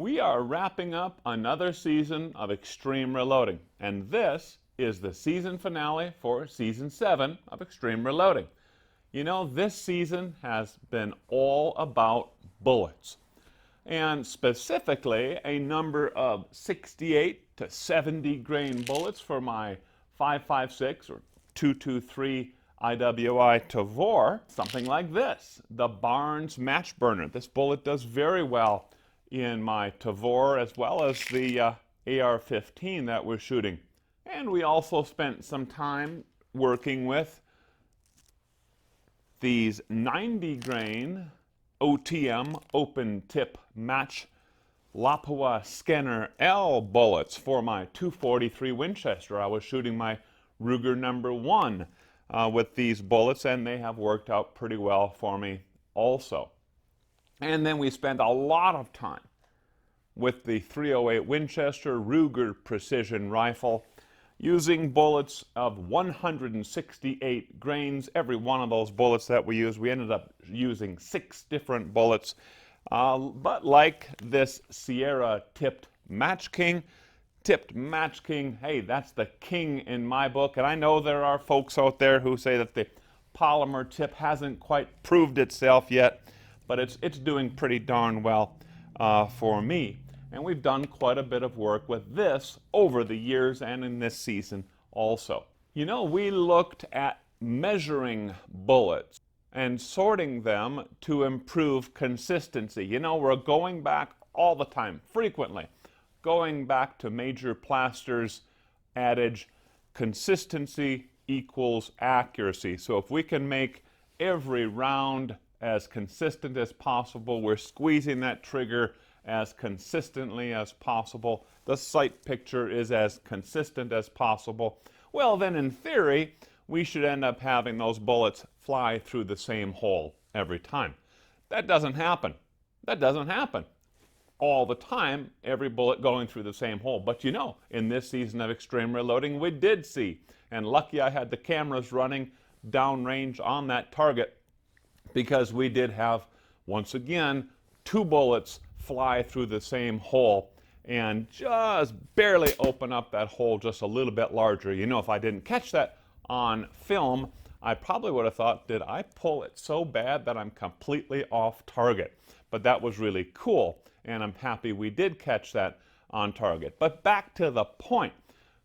We are wrapping up another season of Extreme Reloading, and this is the season finale for Season 7 of Extreme Reloading. You know, this season has been all about bullets, and specifically a number of 68 to 70 grain bullets for my 5.56 or 223 IWI Tavor, something like this, the Barnes Match Burner. This bullet does very well in my Tavor as well as the AR-15 that we're shooting. And we also spent some time working with these 90 grain OTM open tip match Lapua Scanner L bullets for my 243 Winchester. I was shooting my Ruger number 1 with these bullets, and they have worked out pretty well for me also. And then we spent a lot of time with the 308 Winchester Ruger precision rifle using bullets of 168 grains. Every one of those bullets that we used, we ended up using 6 different bullets. But like this Sierra tipped Match King, hey, that's the king in my book. And I know there are folks out there who say that the polymer tip hasn't quite proved itself yet, but it's doing pretty darn well for me. And we've done quite a bit of work with this over the years and in this season also. You know, we looked at measuring bullets and sorting them to improve consistency. You know, we're going back all the time, frequently, going back to Major Plaster's adage, consistency equals accuracy. So if we can make every round as consistent as possible, we're squeezing that trigger as consistently as possible, the sight picture is as consistent as possible, well then in theory we should end up having those bullets fly through the same hole every time. That doesn't happen. That doesn't happen all the time, every bullet going through the same hole. But you know, in this season of Extreme Reloading we did see, and lucky I had the cameras running downrange on that target, because we did have, once again, 2 bullets fly through the same hole and just barely open up that hole just a little bit larger. You know, if I didn't catch that on film, I probably would have thought, did I pull it so bad that I'm completely off target? But that was really cool, and I'm happy we did catch that on target. But back to the point,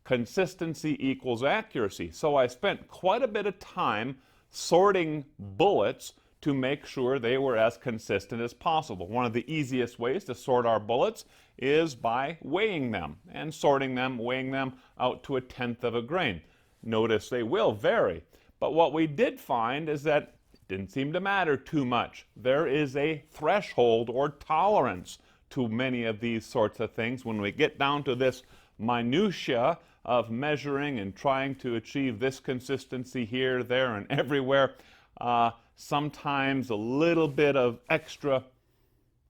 consistency equals accuracy. So I spent quite a bit of time sorting bullets to make sure they were as consistent as possible. One of the easiest ways to sort our bullets is by weighing them and sorting them, weighing them out to 1/10 of a grain. Notice they will vary, but what we did find is that it didn't seem to matter too much. There is a threshold or tolerance to many of these sorts of things. When we get down to this minutia of measuring and trying to achieve this consistency here, there, and everywhere, sometimes a little bit of extra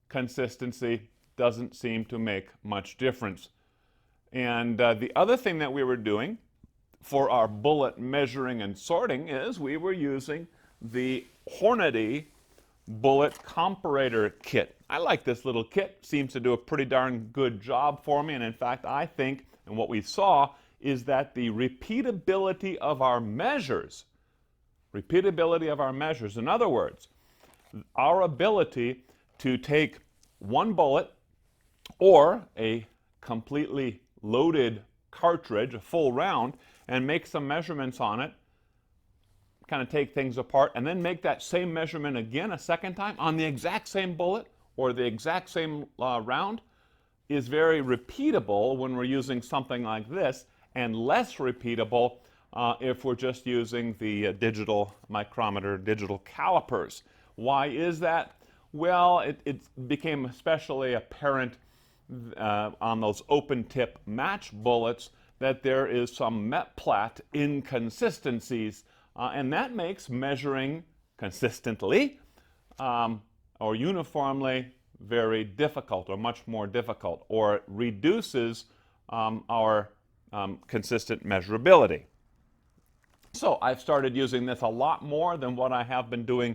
consistency doesn't seem to make much difference. And the other thing that we were doing for our bullet measuring and sorting is we were using the Hornady bullet comparator kit. I like this little kit. Seems to do a pretty darn good job for me, and in fact I think, and what we saw, is that the repeatability of our measures, in other words, our ability to take one bullet or a completely loaded cartridge, a full round, and make some measurements on it, kind of take things apart, and then make that same measurement again a second time on the exact same bullet or the exact same round, is very repeatable when we're using something like this, and less repeatable if we're just using the digital micrometer, digital calipers. Why is that? Well, it became especially apparent on those open tip match bullets that there is some metplat inconsistencies, and that makes measuring consistently or uniformly very difficult, or much more difficult, or it reduces our consistent measurability. So I've started using this a lot more than what I have been doing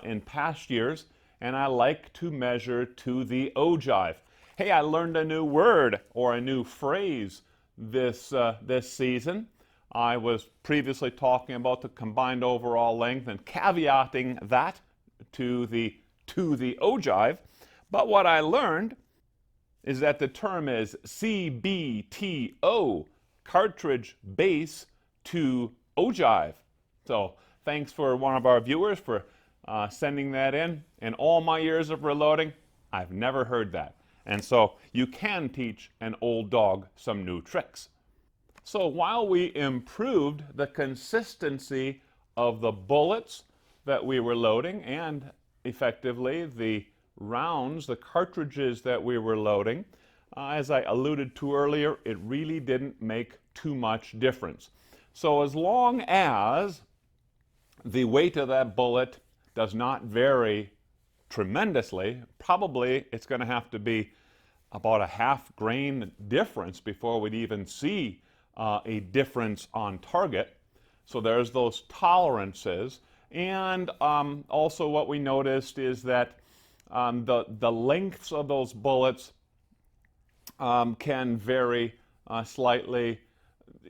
in past years, and I like to measure to the ogive. hey, I learned a new word or a new phrase this season. I was previously talking about the combined overall length and caveating that to the ogive. But what I learned is that the term is CBTO, cartridge base to ogive. So thanks for one of our viewers for sending that in. In all my years of reloading, I've never heard that. And so you can teach an old dog some new tricks. So while we improved the consistency of the bullets that we were loading and effectively the rounds, the cartridges that we were loading, as I alluded to earlier, it really didn't make too much difference. So as long as the weight of that bullet does not vary tremendously, probably it's going to have to be about a half grain difference before we'd even see a difference on target. So there's those tolerances. And also what we noticed is that the lengths of those bullets can vary slightly,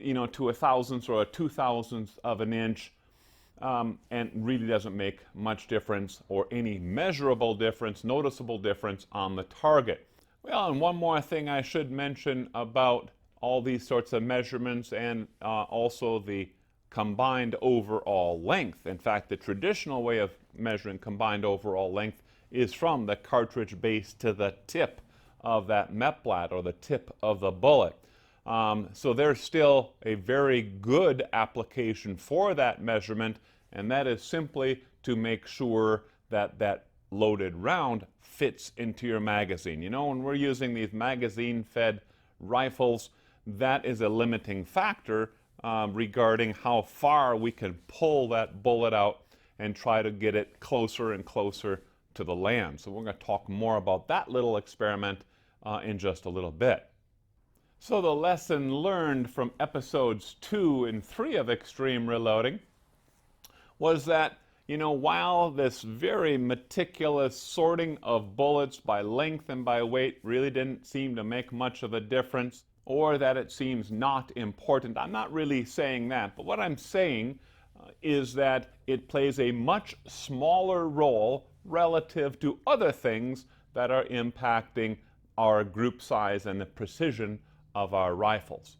to a thousandth or a 2,000th of an inch, and really doesn't make much difference or any measurable difference, noticeable difference on the target. Well, and one more thing I should mention about all these sorts of measurements and also the combined overall length. In fact, the traditional way of measuring combined overall length is from the cartridge base to the tip of that meplat or the tip of the bullet. So there's still a very good application for that measurement, and that is simply to make sure that that loaded round fits into your magazine. When we're using these magazine-fed rifles, that is a limiting factor regarding how far we can pull that bullet out and try to get it closer and closer to the land. So we're going to talk more about that little experiment in just a little bit. So the lesson learned from episodes 2 and 3 of Extreme Reloading was that, while this very meticulous sorting of bullets by length and by weight really didn't seem to make much of a difference, or that it seems not important, I'm not really saying that, but what I'm saying is that it plays a much smaller role relative to other things that are impacting our group size and the precision of our rifles.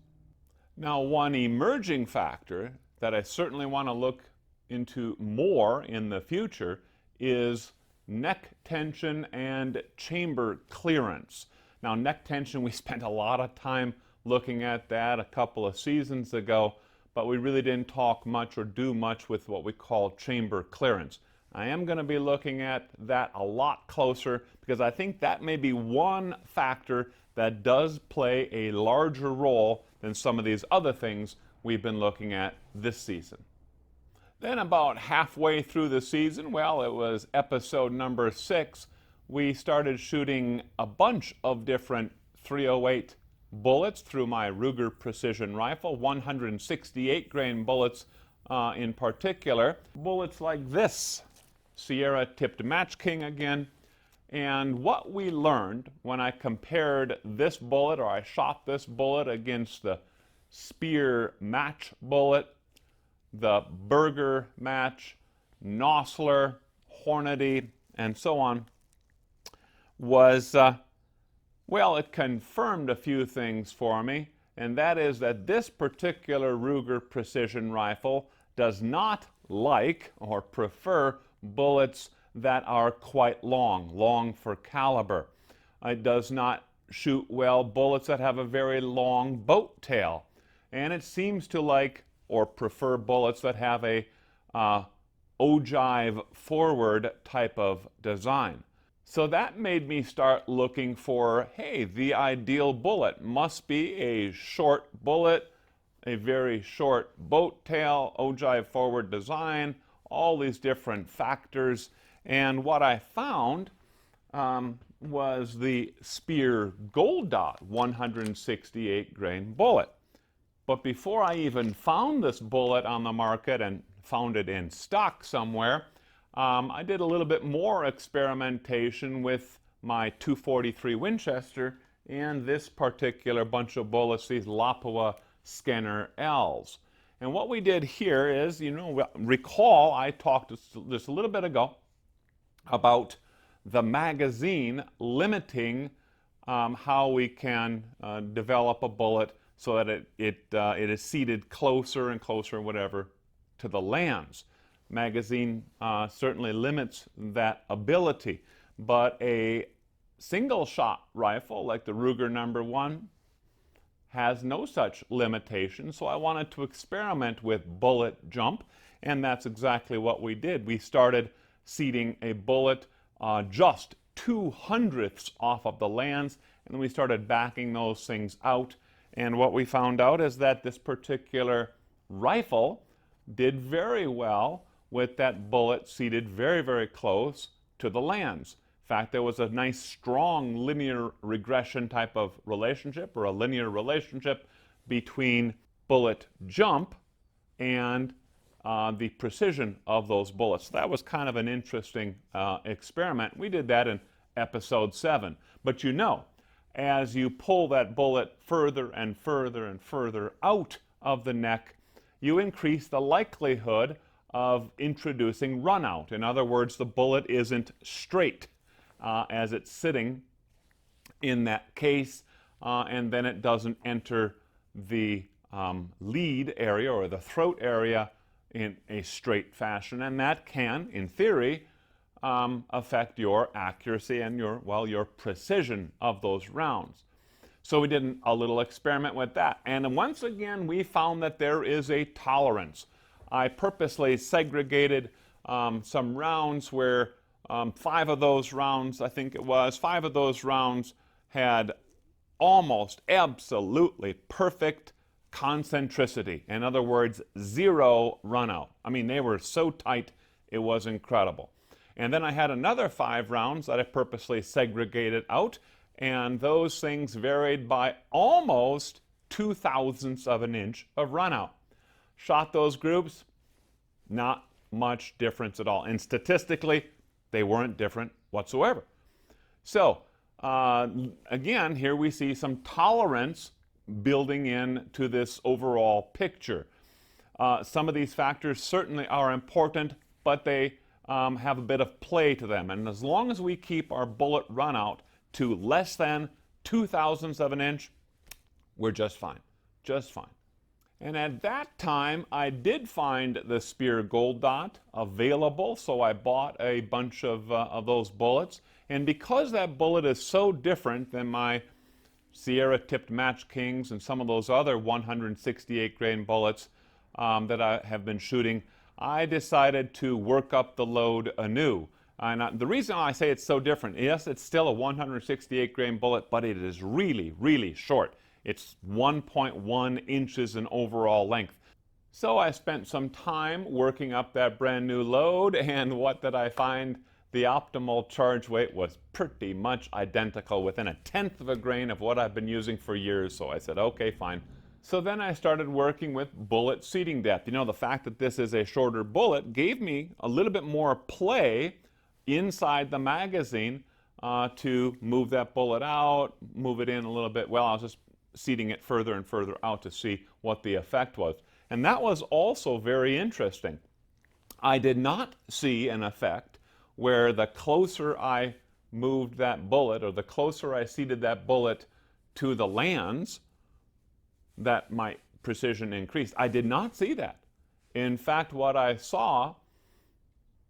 Now, one emerging factor that I certainly want to look into more in the future is neck tension and chamber clearance. Now, neck tension, we spent a lot of time looking at that a couple of seasons ago, but we really didn't talk much or do much with what we call chamber clearance. I am going to be looking at that a lot closer because I think that may be one factor that does play a larger role than some of these other things we've been looking at this season. Then about halfway through the season, well, it was episode number 6, we started shooting a bunch of different .308 bullets through my Ruger precision rifle, 168 grain bullets in particular. Bullets like this, Sierra tipped Match King again. And what we learned when I compared this bullet, or I shot this bullet against the Spear Match bullet, the Berger Match, Nosler, Hornady, and so on, was, well, it confirmed a few things for me, and that is that this particular Ruger precision rifle does not like or prefer bullets that are quite long for caliber. It does not shoot well bullets that have a very long boat tail, and it seems to like or prefer bullets that have a ogive forward type of design. So that made me start looking for, hey, the ideal bullet must be a short bullet, a very short boat tail, ogive forward design, all these different factors. And what I found was the Spear Gold Dot 168 grain bullet. But before I even found this bullet on the market and found it in stock somewhere, I did a little bit more experimentation with my 243 Winchester and this particular bunch of bullets, these Lapua Scanner Ls. And what we did here is, recall I talked just a little bit ago about the magazine limiting how we can develop a bullet so that it is seated closer and closer, whatever, to the lands. Magazine certainly limits that ability, but a single shot rifle like the Ruger #1 has no such limitation, so I wanted to experiment with bullet jump, and that's exactly what we did. We started seating a bullet just 2/100ths off of the lands, and then we started backing those things out, and what we found out is that this particular rifle did very well with that bullet seated very, very close to the lands. In fact, there was a nice strong linear regression type of relationship, or a linear relationship, between bullet jump and the precision of those bullets. That was kind of an interesting experiment. We did that in episode 7. But as you pull that bullet further and further and further out of the neck, you increase the likelihood of introducing runout. In other words, the bullet isn't straight as it's sitting in that case, and then it doesn't enter the lead area or the throat area in a straight fashion, and that can, in theory, affect your accuracy and your precision of those rounds. So we did a little experiment with that, and once again we found that there is a tolerance. I purposely segregated some rounds where 5 of those rounds, I think it was, 5 of those rounds had almost absolutely perfect concentricity. In other words, 0 runout. I mean, they were so tight, it was incredible. And then I had another 5 rounds that I purposely segregated out, and those things varied by almost 0.02 of an inch of runout. Shot those groups, not much difference at all. And statistically, they weren't different whatsoever. So, again, here we see some tolerance building in to this overall picture. Some of these factors certainly are important, but they have a bit of play to them. And as long as we keep our bullet runout to less than 0.02 of an inch, we're just fine. Just fine. And at that time, I did find the Speer Gold Dot available, so I bought a bunch of those bullets. And because that bullet is so different than my Sierra-tipped Match Kings and some of those other 168 grain bullets that I have been shooting, I decided to work up the load anew. And the reason I say it's so different, yes, it's still a 168 grain bullet, but it is really, really short. It's 1.1 inches in overall length. So I spent some time working up that brand new load, and what did I find? The optimal charge weight was pretty much identical, within 1/10 of a grain of what I've been using for years. So I said, okay, fine. So then I started working with bullet seating depth. The fact that this is a shorter bullet gave me a little bit more play inside the magazine to move that bullet out, move it in a little bit. Well, I was just seating it further and further out to see what the effect was. And that was also very interesting. I did not see an effect where the closer I moved that bullet, or the closer I seated that bullet to the lands, that my precision increased. I did not see that. In fact, what I saw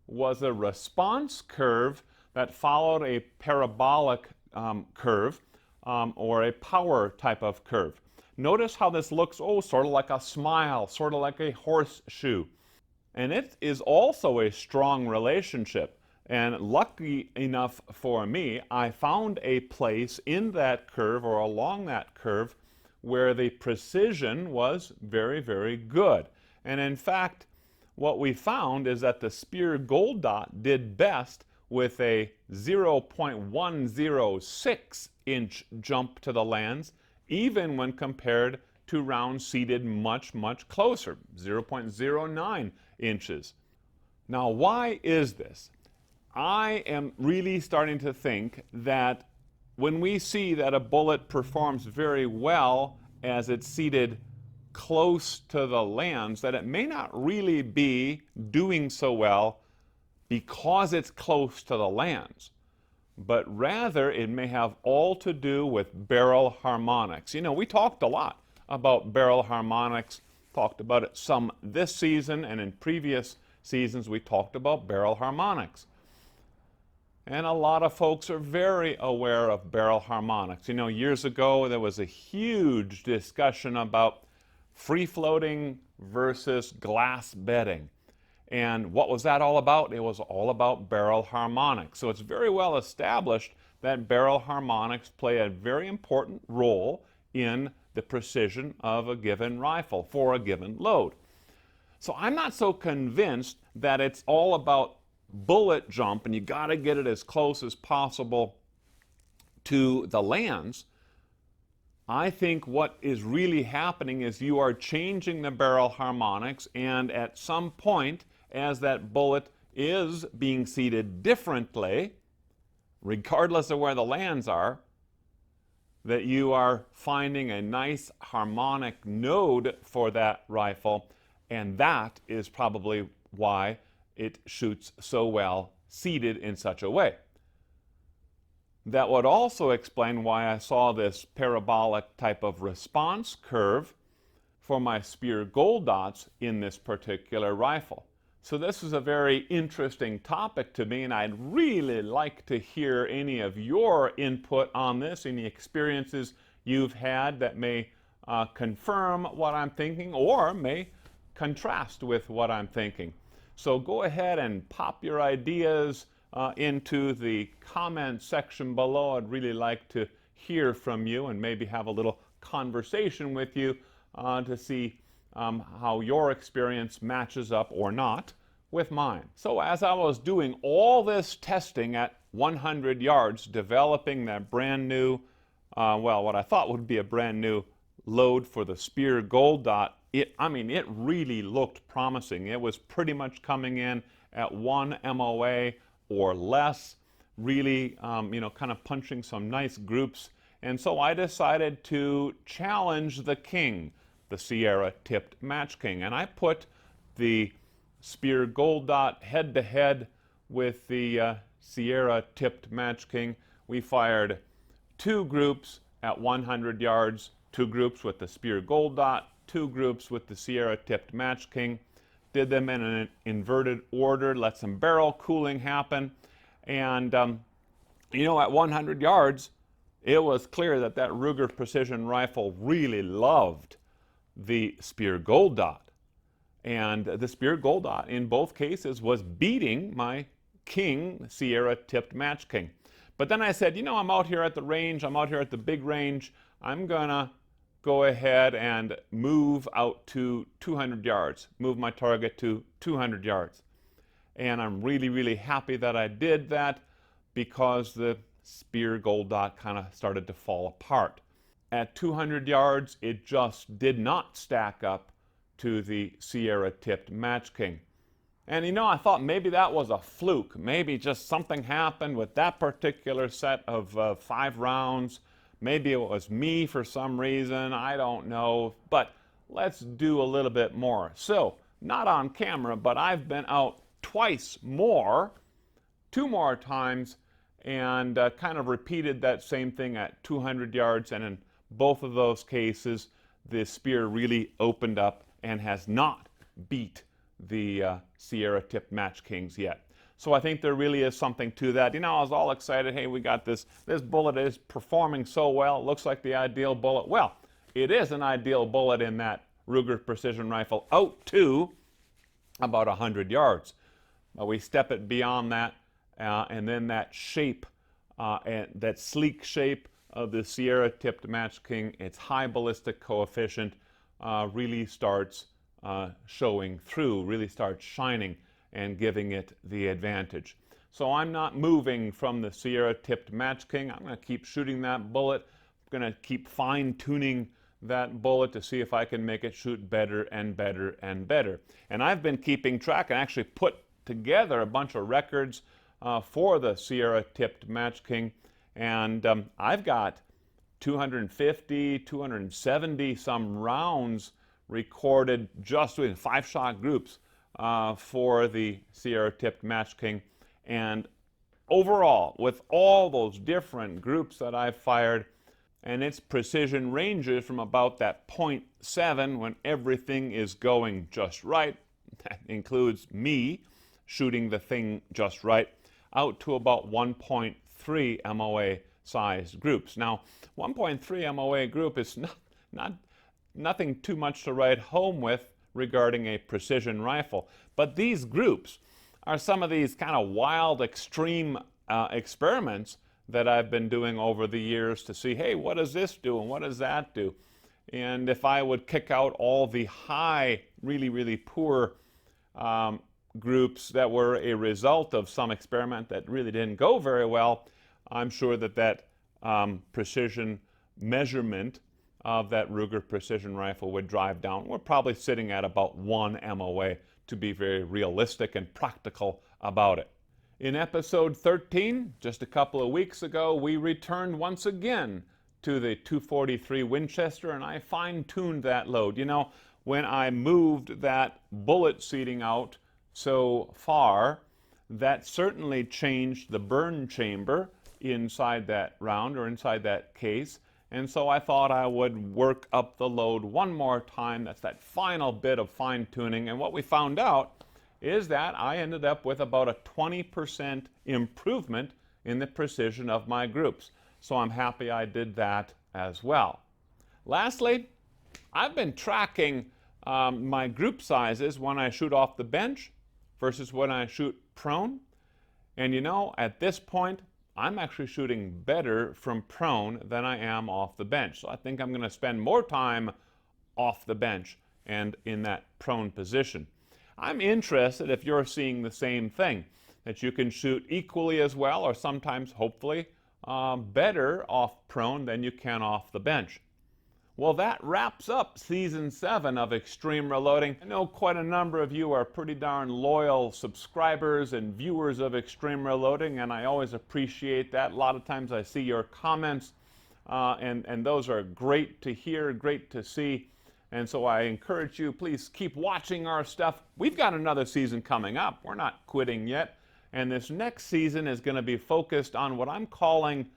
was a response curve that followed a parabolic curve, or a power type of curve. Notice how this looks, sort of like a smile, sort of like a horseshoe. And it is also a strong relationship. And lucky enough for me, I found a place in that curve, or along that curve, where the precision was very, very good. And in fact, what we found is that the Speer Gold Dot did best with a 0.106 inch jump to the lands, even when compared to rounds seated much, much closer, 0.09 inches. Now, why is this? I am really starting to think that when we see that a bullet performs very well as it's seated close to the lens, that it may not really be doing so well because it's close to the lens, but rather it may have all to do with barrel harmonics. You know, we talked a lot about barrel harmonics, talked about it some this season, and in previous seasons we talked about barrel harmonics. And a lot of folks are very aware of barrel harmonics. You know, years ago there was a huge discussion about free-floating versus glass bedding. And what was that all about? It was all about barrel harmonics. So it's very well established that barrel harmonics play a very important role in the precision of a given rifle for a given load. So I'm not so convinced that it's all about bullet jump and you got to get it as close as possible to the lens. I think what is really happening is you are changing the barrel harmonics, and at some point, as that bullet is being seated differently, regardless of where the lands are, that you are finding a nice harmonic node for that rifle, and that is probably why it shoots so well seated in such a way. That would also explain why I saw this parabolic type of response curve for my Speer Gold Dots in this particular rifle. So this is a very interesting topic to me, and I'd really like to hear any of your input on this, any experiences you've had that may confirm what I'm thinking or may contrast with what I'm thinking. So go ahead and pop your ideas into the comment section below. I'd really like to hear from you and maybe have a little conversation with you to see how your experience matches up or not with mine. So as I was doing all this testing at 100 yards, developing that brand new, well, what I thought would be a brand new load for the Speer Gold Dot, it really looked promising. It was pretty much coming in at 1 MOA or less, really, kind of punching some nice groups. And so I decided to challenge the king, the Sierra Tipped Match King. And I put the Speer Gold Dot head to head with the Sierra Tipped Match King. We fired 2 groups at 100 yards, 2 groups with the Speer Gold Dot, 2 groups with the Sierra Tipped Match King. Did them in an inverted order, let some barrel cooling happen. And, at 100 yards, it was clear that that Ruger precision rifle really loved the Speer Gold Dot. And the Speer Gold Dot, in both cases, was beating my King, Sierra Tipped Match King. But then I said, I'm out here at the range, I'm out here at the big range, I'm gonna go ahead and move out to 200 yards, move my target to 200 yards. And I'm really, really happy that I did that because the Speer Gold Dot kind of started to fall apart. At 200 yards, it just did not stack up to the Sierra Tipped Match King. And I thought maybe that was a fluke. Maybe just something happened with that particular set of 5 rounds. Maybe it was me for some reason, I don't know, but let's do a little bit more. So, not on camera, but I've been out twice more, 2 more times, and kind of repeated that same thing at 200 yards, and in both of those cases, the Speer really opened up and has not beat the Sierra Tipped Match Kings yet. So I think there really is something to that. I was all excited. Hey, we got this bullet is performing so well. It looks like the ideal bullet. Well, it is an ideal bullet in that Ruger precision rifle out to about 100 yards. We step it beyond that, and then that shape, and that sleek shape of the Sierra Tipped Match King, its high ballistic coefficient, really starts showing through, really starts shining and giving it the advantage. So I'm not moving from the Sierra Tipped Match King. I'm going to keep shooting that bullet. I'm going to keep fine-tuning that bullet to see if I can make it shoot better and better and better. And I've been keeping track and actually put together a bunch of records for the Sierra tipped Match King. And I've got 250, 270 some rounds recorded just with 5-shot groups for the Sierra tipped Match King. And overall, with all those different groups that I've fired, and its precision ranges from about that 0.7 when everything is going just right, that includes me shooting the thing just right, out to about 1.3 MOA sized groups. Now, 1.3 MOA group is nothing too much to write home with regarding a precision rifle, but these groups are some of these kind of wild, extreme experiments that I've been doing over the years to see, hey, what does this do and what does that do? And if I would kick out all the high, really, really poor groups that were a result of some experiment that really didn't go very well, I'm sure that precision measurement of that Ruger precision rifle would drive down. We're probably sitting at about 1 MOA to be very realistic and practical about it. In episode 13, just a couple of weeks ago, we returned once again to the 243 Winchester, and I fine-tuned that load. You know, when I moved that bullet seating out so far, that certainly changed the burn chamber inside that round or inside that case. And so I thought I would work up the load one more time. That's that final bit of fine-tuning. And what we found out is that I ended up with about a 20% improvement in the precision of my groups. So I'm happy I did that as well. Lastly, I've been tracking my group sizes when I shoot off the bench versus when I shoot prone. And you know, at this point, I'm actually shooting better from prone than I am off the bench. So I think I'm going to spend more time off the bench and in that prone position. I'm interested if you're seeing the same thing, that you can shoot equally as well or sometimes, hopefully, better off prone than you can off the bench. Well, that wraps up Season 7 of Extreme Reloading. I know quite a number of you are pretty darn loyal subscribers and viewers of Extreme Reloading, and I always appreciate that. A lot of times I see your comments, and those are great to hear, great to see. And so I encourage you, please keep watching our stuff. We've got another season coming up. We're not quitting yet. And this next season is going to be focused on what I'm calling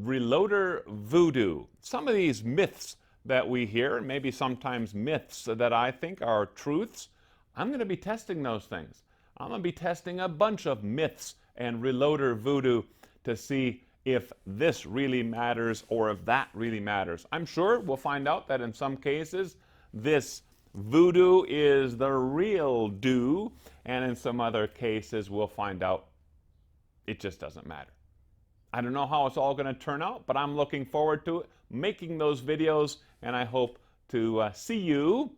reloader voodoo. Some of these myths that we hear, maybe sometimes myths that I think are truths, I'm going to be testing those things. I'm going to be testing a bunch of myths and reloader voodoo to see if this really matters or if that really matters. I'm sure we'll find out that in some cases this voodoo is the real do, and in some other cases we'll find out it just doesn't matter. I don't know how it's all going to turn out, but I'm looking forward to it, making those videos, and I hope to see you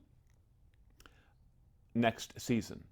next season.